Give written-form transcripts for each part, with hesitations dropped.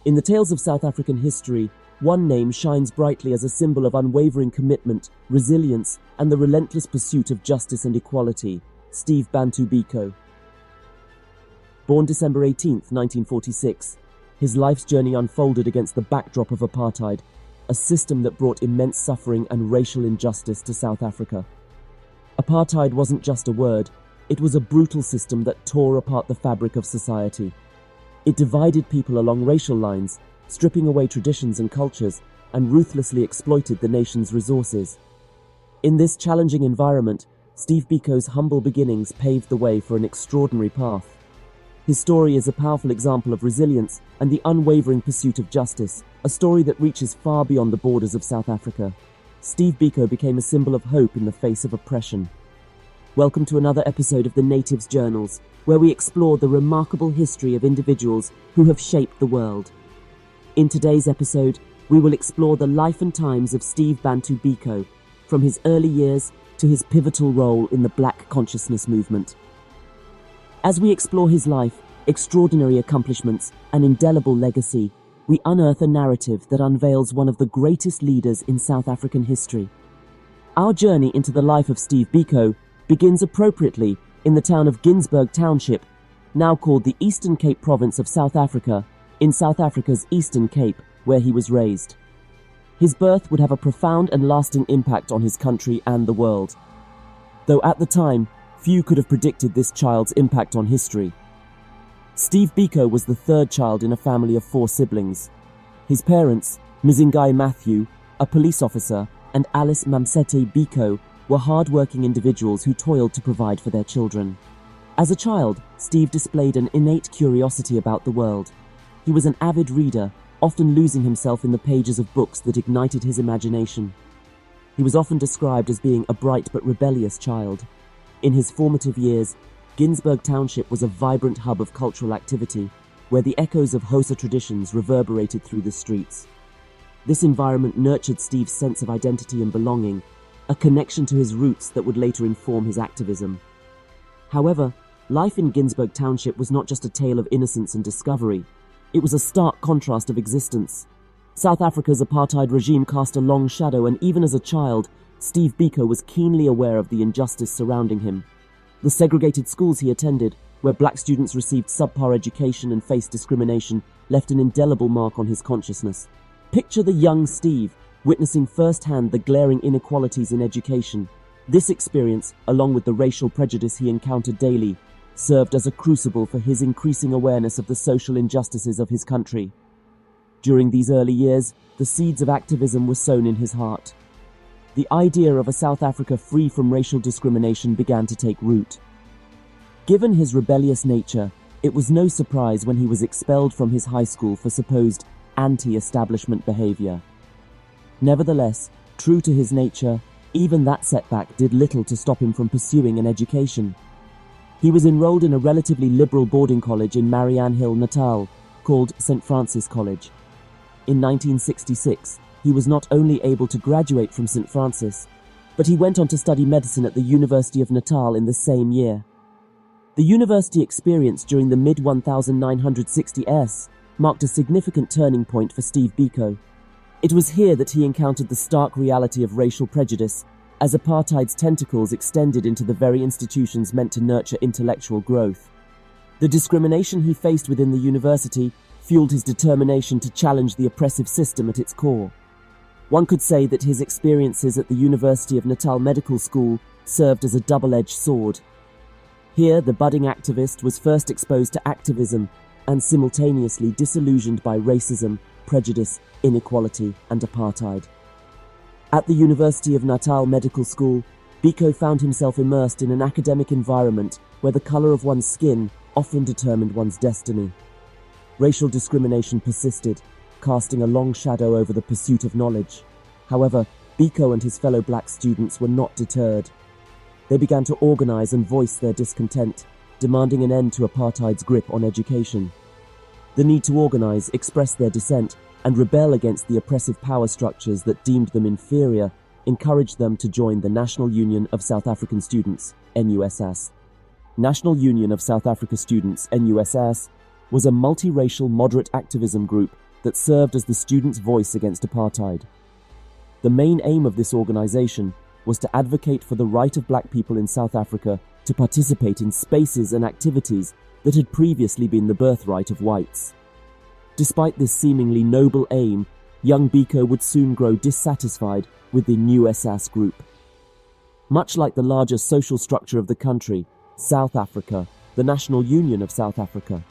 In the tales of South African history, one name shines brightly as a symbol of unwavering commitment, resilience, and the relentless pursuit of justice and equality: Steve Bantu Biko. Born December 18, 1946, his life's journey unfolded against the backdrop of apartheid, a system that brought immense suffering and racial injustice to South Africa. Apartheid wasn't just a word, it was a brutal system that tore apart the fabric of society. It divided people along racial lines, stripping away traditions and cultures, and ruthlessly exploited the nation's resources. In this challenging environment, Steve Biko's humble beginnings paved the way for an extraordinary path. His story is a powerful example of resilience and the unwavering pursuit of justice, a story that reaches far beyond the borders of South Africa. Steve Biko became a symbol of hope in the face of oppression. Welcome to another episode of the Natives' Journals, where we explore the remarkable history of individuals who have shaped the world. In today's episode, we will explore the life and times of Steve Bantu Biko, from his early years to his pivotal role in the Black consciousness movement. As we explore his life, extraordinary accomplishments, and indelible legacy, we unearth a narrative that unveils one of the greatest leaders in South African history. Our journey into the life of Steve Biko begins appropriately in the town of Ginsberg Township, now called the Eastern Cape province of South Africa, in South Africa's Eastern Cape, where he was raised. His birth would have a profound and lasting impact on his country and the world. Though at the time, few could have predicted this child's impact on history. Steve Biko was the third child in a family of 4 siblings. His parents, Mzingai Matthew, a police officer, and Alice Mamsete Biko, were hard-working individuals who toiled to provide for their children. As a child, Steve displayed an innate curiosity about the world. He was an avid reader, often losing himself in the pages of books that ignited his imagination. He was often described as being a bright but rebellious child. In his formative years, Ginsberg Township was a vibrant hub of cultural activity, where the echoes of Xhosa traditions reverberated through the streets. This environment nurtured Steve's sense of identity and belonging, a connection to his roots that would later inform his activism. However, life in Ginsberg Township was not just a tale of innocence and discovery. It was a stark contrast of existence. South Africa's apartheid regime cast a long shadow, and even as a child, Steve Biko was keenly aware of the injustice surrounding him. The segregated schools he attended, where black students received subpar education and faced discrimination, left an indelible mark on his consciousness. Picture the young Steve, witnessing firsthand the glaring inequalities in education. This experience, along with the racial prejudice he encountered daily, served as a crucible for his increasing awareness of the social injustices of his country. During these early years, the seeds of activism were sown in his heart. The idea of a South Africa free from racial discrimination began to take root. Given his rebellious nature, it was no surprise when he was expelled from his high school for supposed anti-establishment behavior. Nevertheless, true to his nature, even that setback did little to stop him from pursuing an education. He was enrolled in a relatively liberal boarding college in Marianne Hill, Natal, called St. Francis College. In 1966, he was not only able to graduate from St. Francis, but he went on to study medicine at the University of Natal in the same year. The university experience during the mid-1960s marked a significant turning point for Steve Biko. It was here that he encountered the stark reality of racial prejudice, as apartheid's tentacles extended into the very institutions meant to nurture intellectual growth. The discrimination he faced within the university fueled his determination to challenge the oppressive system at its core. One could say that his experiences at the University of Natal Medical School served as a double-edged sword. Here, the budding activist was first exposed to activism and simultaneously disillusioned by racism, prejudice, inequality, and apartheid. At the University of Natal Medical School, Biko found himself immersed in an academic environment where the color of one's skin often determined one's destiny. Racial discrimination persisted, casting a long shadow over the pursuit of knowledge. However, Biko and his fellow black students were not deterred. They began to organize and voice their discontent, demanding an end to apartheid's grip on education. The need to organize, express their dissent, and rebel against the oppressive power structures that deemed them inferior encouraged them to join the National Union of South African Students, NUSS. National Union of South Africa Students, NUSS, was a multiracial moderate activism group that served as the students' voice against apartheid. The main aim of this organization was to advocate for the right of black people in South Africa to participate in spaces and activities that had previously been the birthright of whites. Despite this seemingly noble aim, young Biko would soon grow dissatisfied with the new SAS group. Much like the larger social structure of the country, South Africa, the National Union of South Africa,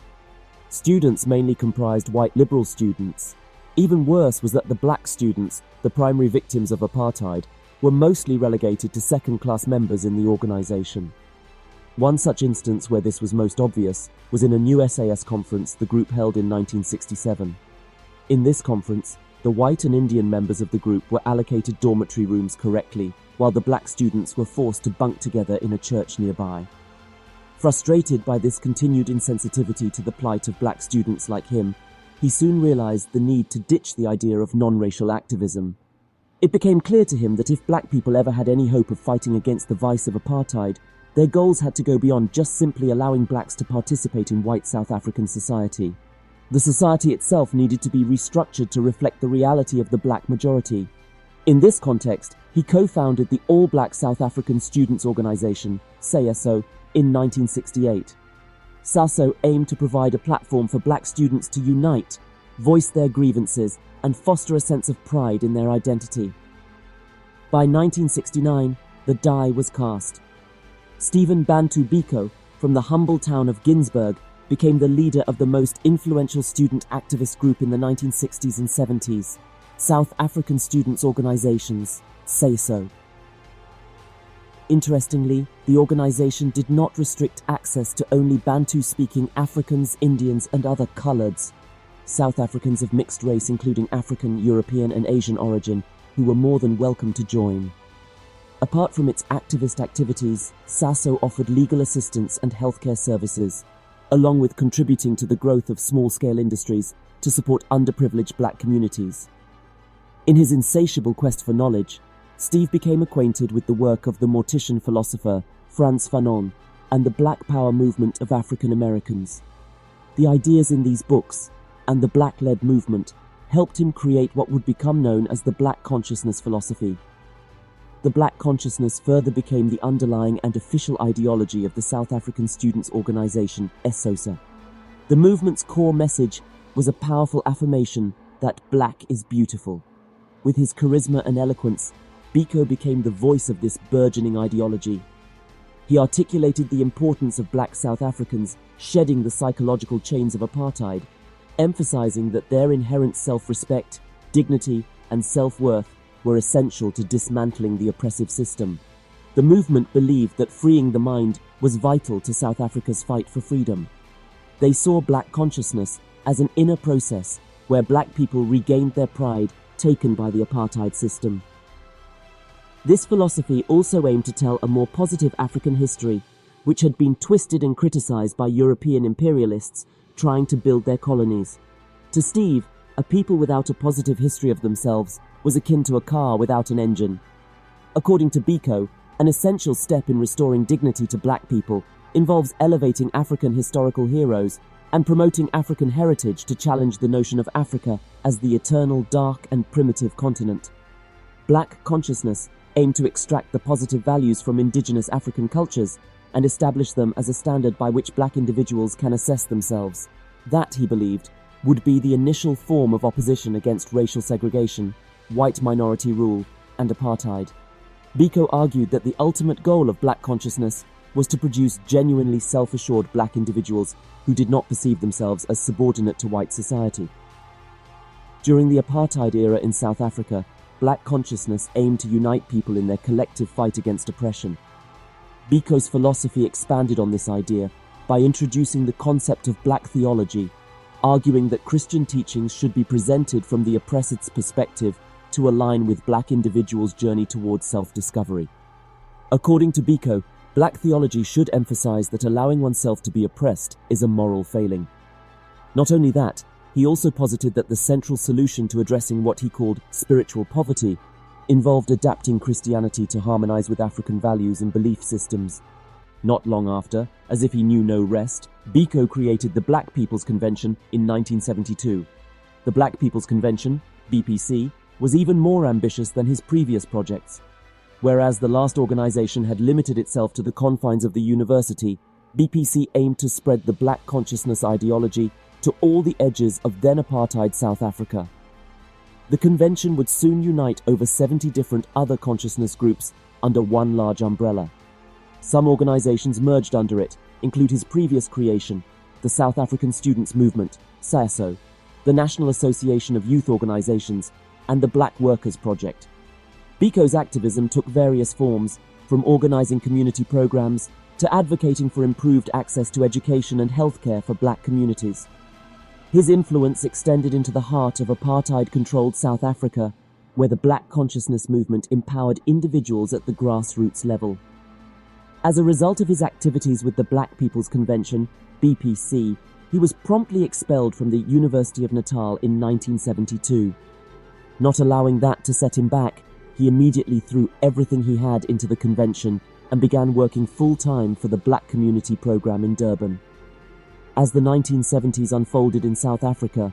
students mainly comprised white liberal students. Even worse was that the black students, the primary victims of apartheid, were mostly relegated to second-class members in the organization. One such instance where this was most obvious was in a new SAS conference the group held in 1967. In this conference, the white and Indian members of the group were allocated dormitory rooms correctly, while the black students were forced to bunk together in a church nearby. Frustrated by this continued insensitivity to the plight of black students like him, he soon realized the need to ditch the idea of non-racial activism. It became clear to him that if black people ever had any hope of fighting against the vice of apartheid, their goals had to go beyond just simply allowing blacks to participate in white South African society. The society itself needed to be restructured to reflect the reality of the black majority. In this context, he co-founded the All-Black South African Students Organization, SASO, in 1968. SASO aimed to provide a platform for black students to unite, voice their grievances, and foster a sense of pride in their identity. By 1969, the die was cast. Stephen Bantu Biko, from the humble town of Ginsberg, became the leader of the most influential student activist group in the 1960s and 70s, South African Students Organizations, SASO. Interestingly, the organization did not restrict access to only Bantu-speaking Africans, Indians, and other coloreds, South Africans of mixed race including African, European, and Asian origin, who were more than welcome to join. Apart from its activist activities, SASO offered legal assistance and healthcare services, along with contributing to the growth of small-scale industries to support underprivileged black communities. In his insatiable quest for knowledge, Steve became acquainted with the work of the Mortician philosopher Frantz Fanon and the Black Power movement of African Americans. The ideas in these books and the Black-led movement helped him create what would become known as the Black Consciousness philosophy. The Black Consciousness further became the underlying and official ideology of the South African Students' Organization, SOSA. The movement's core message was a powerful affirmation that black is beautiful. With his charisma and eloquence, Biko became the voice of this burgeoning ideology. He articulated the importance of black South Africans shedding the psychological chains of apartheid, emphasizing that their inherent self-respect, dignity, and self-worth were essential to dismantling the oppressive system. The movement believed that freeing the mind was vital to South Africa's fight for freedom. They saw black consciousness as an inner process where black people regained their pride taken by the apartheid system. This philosophy also aimed to tell a more positive African history, which had been twisted and criticized by European imperialists trying to build their colonies. To Steve, a people without a positive history of themselves was akin to a car without an engine. According to Biko, an essential step in restoring dignity to black people involves elevating African historical heroes and promoting African heritage to challenge the notion of Africa as the eternal, dark, and primitive continent. Black consciousness aimed to extract the positive values from indigenous African cultures and establish them as a standard by which black individuals can assess themselves. That, he believed, would be the initial form of opposition against racial segregation, white minority rule, and apartheid. Biko argued that the ultimate goal of black consciousness was to produce genuinely self-assured black individuals who did not perceive themselves as subordinate to white society. During the apartheid era in South Africa, black consciousness aimed to unite people in their collective fight against oppression. Biko's philosophy expanded on this idea by introducing the concept of black theology, arguing that Christian teachings should be presented from the oppressed's perspective to align with black individuals' journey towards self-discovery. According to Biko, black theology should emphasize that allowing oneself to be oppressed is a moral failing. Not only that, he also posited that the central solution to addressing what he called spiritual poverty involved adapting Christianity to harmonize with African values and belief systems. Not long after, as if he knew no rest, Biko created the Black People's Convention in 1972. The Black People's Convention, BPC, was even more ambitious than his previous projects. Whereas the last organization had limited itself to the confines of the university, BPC aimed to spread the black consciousness ideology to all the edges of then-apartheid South Africa. The convention would soon unite over 70 different other consciousness groups under one large umbrella. Some organizations merged under it include his previous creation, the South African Students' Movement, SASO, the National Association of Youth Organizations, and the Black Workers Project. Biko's activism took various forms, from organizing community programs to advocating for improved access to education and healthcare for black communities. His influence extended into the heart of apartheid-controlled South Africa, where the black consciousness movement empowered individuals at the grassroots level. As a result of his activities with the Black People's Convention, BPC, he was promptly expelled from the University of Natal in 1972. Not allowing that to set him back, he immediately threw everything he had into the convention and began working full-time for the Black Community Program in Durban. As the 1970s unfolded in South Africa,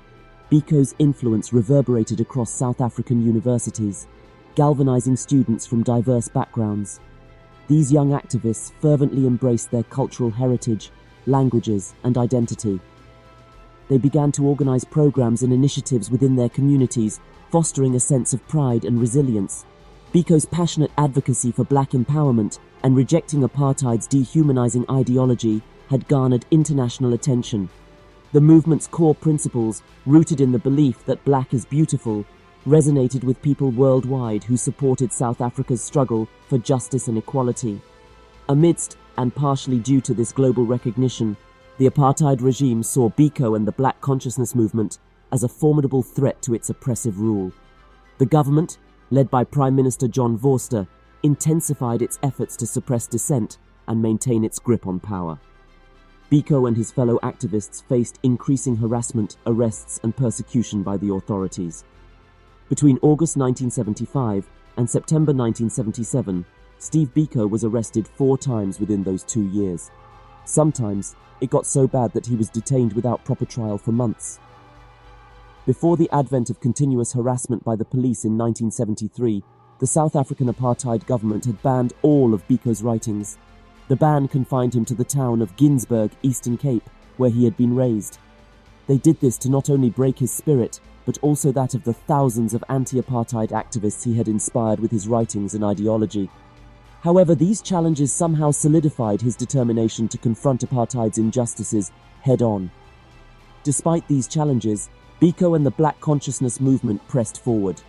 Biko's influence reverberated across South African universities, galvanizing students from diverse backgrounds. These young activists fervently embraced their cultural heritage, languages, and identity. They began to organize programs and initiatives within their communities, fostering a sense of pride and resilience. Biko's passionate advocacy for black empowerment and rejecting apartheid's dehumanizing ideology had garnered international attention. The movement's core principles, rooted in the belief that black is beautiful, resonated with people worldwide who supported South Africa's struggle for justice and equality. Amidst, and partially due to this global recognition, the apartheid regime saw Biko and the Black Consciousness movement as a formidable threat to its oppressive rule. The government, led by Prime Minister John Vorster, intensified its efforts to suppress dissent and maintain its grip on power. Biko and his fellow activists faced increasing harassment, arrests, and persecution by the authorities. Between August 1975 and September 1977, Steve Biko was arrested 4 times within those 2 years. Sometimes, it got so bad that he was detained without proper trial for months. Before the advent of continuous harassment by the police in 1973, the South African apartheid government had banned all of Biko's writings. The ban confined him to the town of Ginsberg, Eastern Cape, where he had been raised. They did this to not only break his spirit, but also that of the thousands of anti-apartheid activists he had inspired with his writings and ideology. However, these challenges somehow solidified his determination to confront apartheid's injustices head-on. Despite these challenges, Biko and the Black Consciousness movement pressed forward.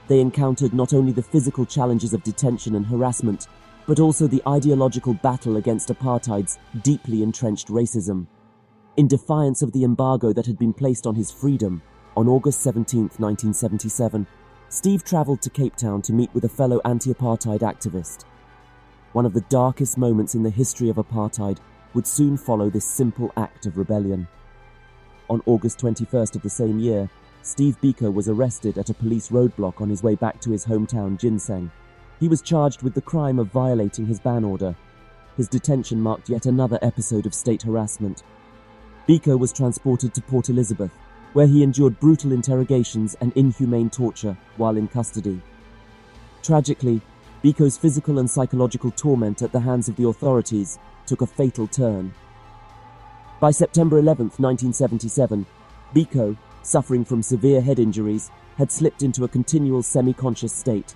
They encountered not only the physical challenges of detention and harassment, but also the ideological battle against apartheid's deeply entrenched racism. In defiance of the embargo that had been placed on his freedom, on August 17, 1977, Steve traveled to Cape Town to meet with a fellow anti-apartheid activist. One of the darkest moments in the history of apartheid would soon follow this simple act of rebellion. On August 21st of the same year, Steve Biko was arrested at a police roadblock on his way back to his hometown, Ginseng. He was charged with the crime of violating his ban order. His detention marked yet another episode of state harassment. Biko was transported to Port Elizabeth, where he endured brutal interrogations and inhumane torture while in custody. Tragically, Biko's physical and psychological torment at the hands of the authorities took a fatal turn. By September 11, 1977, Biko, suffering from severe head injuries, had slipped into a continual semi-conscious state.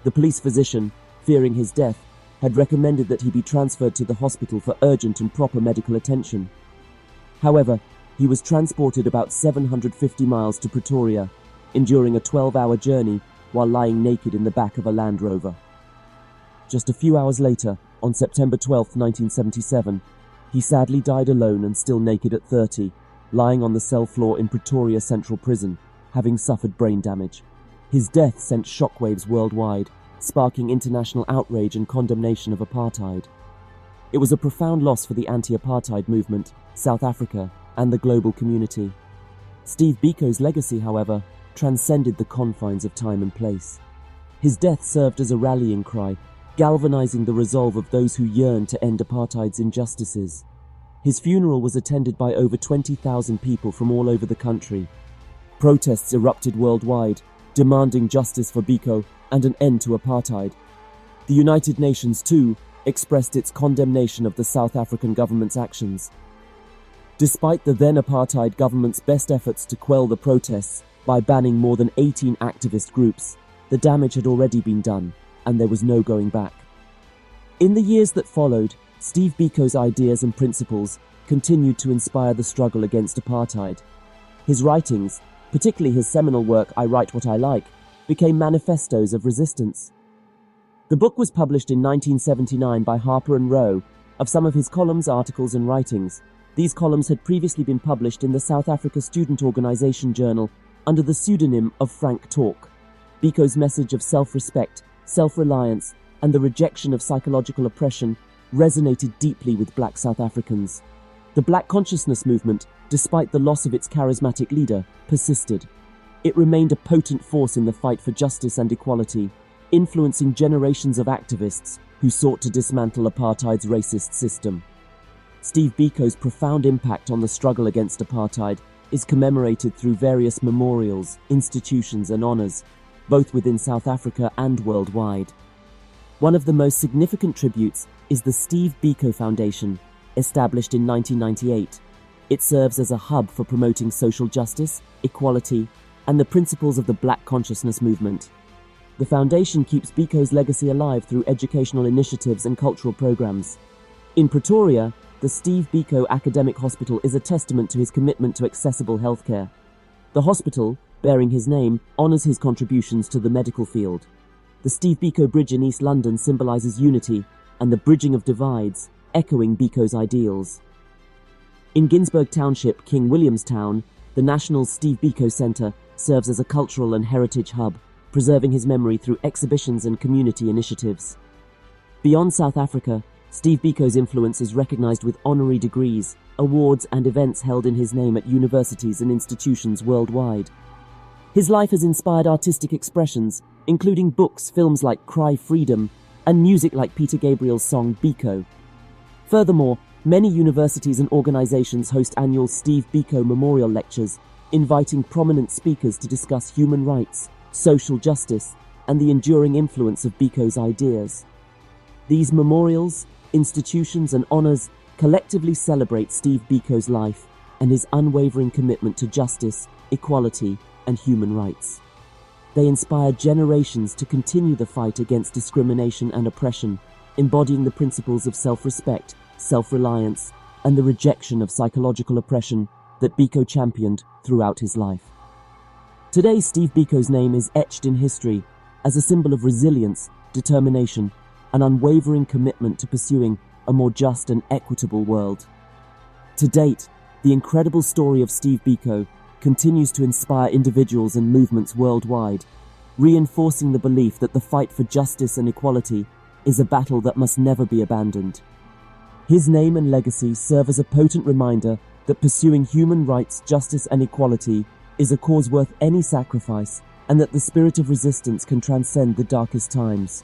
The police physician, fearing his death, had recommended that he be transferred to the hospital for urgent and proper medical attention. However, he was transported about 750 miles to Pretoria, enduring a 12-hour journey while lying naked in the back of a Land Rover. Just a few hours later, on September 12, 1977, he sadly died alone and still naked at 30, lying on the cell floor in Pretoria Central Prison, having suffered brain damage. His death sent shockwaves worldwide, sparking international outrage and condemnation of apartheid. It was a profound loss for the anti-apartheid movement, South Africa, and the global community. Steve Biko's legacy, however, transcended the confines of time and place. His death served as a rallying cry, galvanizing the resolve of those who yearned to end apartheid's injustices. His funeral was attended by over 20,000 people from all over the country. Protests erupted worldwide, demanding justice for Biko and an end to apartheid. The United Nations, too, expressed its condemnation of the South African government's actions. Despite the then-apartheid government's best efforts to quell the protests by banning more than 18 activist groups, the damage had already been done, and there was no going back. In the years that followed, Steve Biko's ideas and principles continued to inspire the struggle against apartheid. His writings, particularly his seminal work I Write What I Like, became manifestos of resistance. The book was published in 1979 by Harper and Row. Of some of his columns, articles and writings, these columns had previously been published in the South Africa Student Organisation Journal under the pseudonym of Frank Talk. Biko's message of self-respect, self-reliance, and the rejection of psychological oppression resonated deeply with black South Africans. The black consciousness movement, despite the loss of its charismatic leader, persisted. It remained a potent force in the fight for justice and equality, influencing generations of activists who sought to dismantle apartheid's racist system. Steve Biko's profound impact on the struggle against apartheid is commemorated through various memorials, institutions and honours, both within South Africa and worldwide. One of the most significant tributes is the Steve Biko Foundation, established in 1998. It serves as a hub for promoting social justice, equality, and the principles of the Black Consciousness movement. The foundation keeps Biko's legacy alive through educational initiatives and cultural programs. In Pretoria, the Steve Biko Academic Hospital is a testament to his commitment to accessible healthcare. The hospital, bearing his name, honours his contributions to the medical field. The Steve Biko Bridge in East London symbolises unity and the bridging of divides, echoing Biko's ideals. In Ginsberg Township, King Williamstown, the National Steve Biko Centre serves as a cultural and heritage hub, preserving his memory through exhibitions and community initiatives. Beyond South Africa, Steve Biko's influence is recognised with honorary degrees, awards and events held in his name at universities and institutions worldwide. His life has inspired artistic expressions, including books, films like Cry Freedom, and music like Peter Gabriel's song Biko. Furthermore, many universities and organisations host annual Steve Biko Memorial Lectures, inviting prominent speakers to discuss human rights, social justice, and the enduring influence of Biko's ideas. These memorials, institutions and honours collectively celebrate Steve Biko's life and his unwavering commitment to justice, equality, and human rights. They inspire generations to continue the fight against discrimination and oppression, embodying the principles of self-respect, self-reliance, and the rejection of psychological oppression that Biko championed throughout his life. Today, Steve Biko's name is etched in history as a symbol of resilience, determination, and unwavering commitment to pursuing a more just and equitable world. To date, the incredible story of Steve Biko continues to inspire individuals and movements worldwide, reinforcing the belief that the fight for justice and equality is a battle that must never be abandoned. His name and legacy serve as a potent reminder that pursuing human rights, justice and equality is a cause worth any sacrifice, and that the spirit of resistance can transcend the darkest times.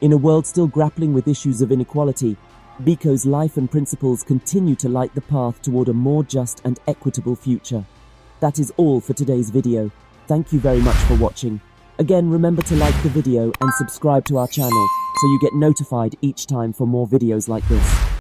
In a world still grappling with issues of inequality, Biko's life and principles continue to light the path toward a more just and equitable future. That is all for today's video. Thank you very much for watching. Again, remember to like the video and subscribe to our channel so you get notified each time for more videos like this.